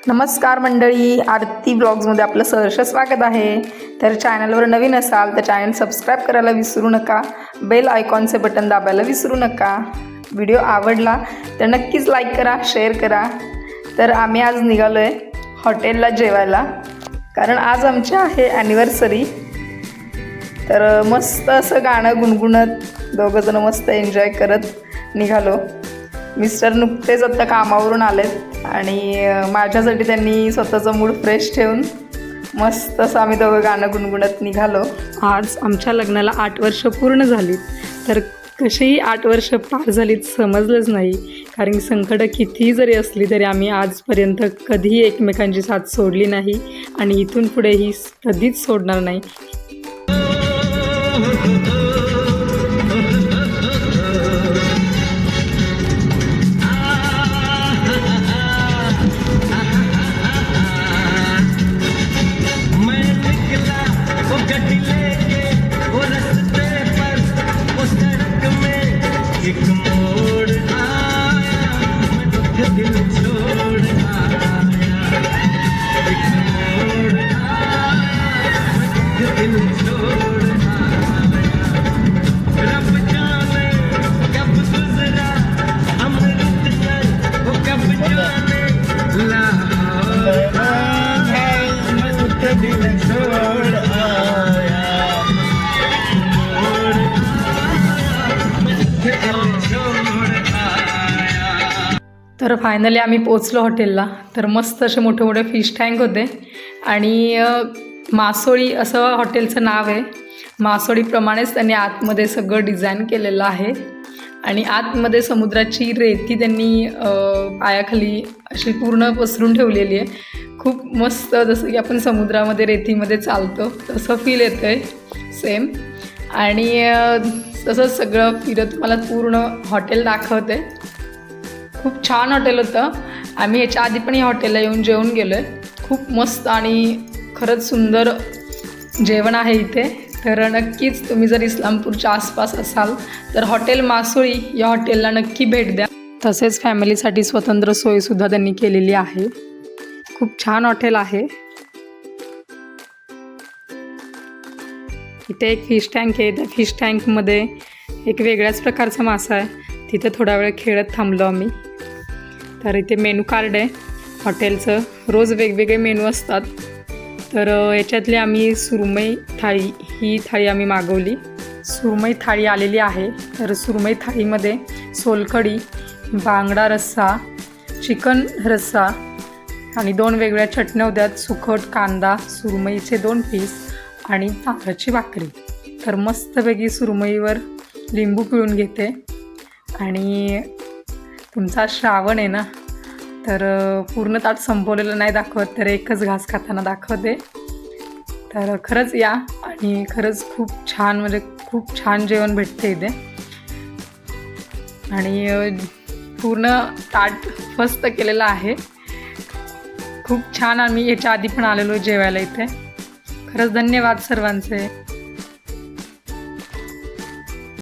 नमस्कार मंडळी, आरती ब्लॉग्समध्ये आपलं सहर्ष स्वागत आहे। तर चॅनलवर नवीन असाल तर चॅनल सबस्क्राईब करायला विसरू नका, बेल आयकॉनचे बटन दाबायला विसरू नका। व्हिडिओ आवडला तर नक्कीच लाईक करा, शेअर करा। तर आम्ही आज निघालो आहे हॉटेलला जेवायला, कारण आज आमची आहे ॲनिव्हर्सरी। तर मस्त असं गाणं गुणगुणत दोघंजण मस्त एन्जॉय करत निघालो। मिस्टर नुकतेच आता कामावरून आलेत आणि माझ्यासाठी त्यांनी स्वतःचा मूड फ्रेश ठेवून मस्त असं आम्ही दोघं गाणं गुणगुणत निघालो। आज आमच्या लग्नाला 8 वर्ष पूर्ण झालीत। तर कशीही 8 वर्ष पार झालीत समजलंच नाही, कारण संकट कितीही जरी असली तरी आम्ही आजपर्यंत कधीही एकमेकांची साथ सोडली नाही आणि इथून पुढेही कधीच सोडणार नाही। तर फायनली आम्ही पोचलो हॉटेलला। तर मस्त असे मोठे मोठे फिश टँक होते आणि मासोळी असं हॉटेलचं नाव आहे। मासोळीप्रमाणेच त्यांनी आतमध्ये सगळं डिझाईन केलेलं आहे आणि आतमध्ये समुद्राची रेती त्यांनी पायाखाली अशी पूर्ण पसरून ठेवलेली आहे। खूप मस्त, जसं की आपण समुद्रामध्ये रेतीमध्ये चालतो तसं फील येतं आहे सेम। आणि तसंच सगळं फिरत मला पूर्ण हॉटेल दाखवते। खूप छान हॉटेल होतं। आम्ही याच्या आधी पण या हॉटेलला येऊन जेवून गेलो आहे। खूप मस्त आणि खरंच सुंदर जेवण आहे इथे। तर नक्कीच तुम्ही जर इस्लामपूरच्या आसपास असाल तर हॉटेल मासोळी या हॉटेलला नक्की भेट द्या। तसेच फॅमिलीसाठी स्वतंत्र सोयसुद्धा त्यांनी केलेली आहे। खूप छान हॉटेल आहे। इथे एक फिश टँक आहे। त्या फिश टँकमध्ये एक वेगळ्याच प्रकारचा मासा आहे। तिथे थोडा वेळ खेळत थांबलो आम्ही। तर इथे मेनू कार्ड आहे हॉटेलचं। रोज वेगवेगळे मेनू असतात। तर याच्यातली आम्ही सुरमई थाळी ही थाळी आम्ही मागवली। सुरमई थाळी आलेली आहे। तर सुरमई थाळीमध्ये सोलकढी, बांगडा रस्सा, चिकन रस्सा आणि 2 वेगळ्या चटण्या होत्या, सुकट, कांदा, सुरमईचे 2 पीस आणि तांदळाची भाकरी। तर मस्तपैकी सुरमईवर लिंबू पिळून घेते आणि तुमचा श्रावण आहे ना, तर पूर्ण ताट संपवलेलं नाही दाखवत, तर एकच घास खाताना दाखवते। तर खरंच या आणि खरंच खूप छान, म्हणजे खूप छान जेवण भेटते इथे आणि पूर्ण ताट फस्त केलेलं आहे। खूप छान। आम्ही याच्या आधी पण आलेलो जेवायला इथे। खरंच धन्यवाद सर्वांचे।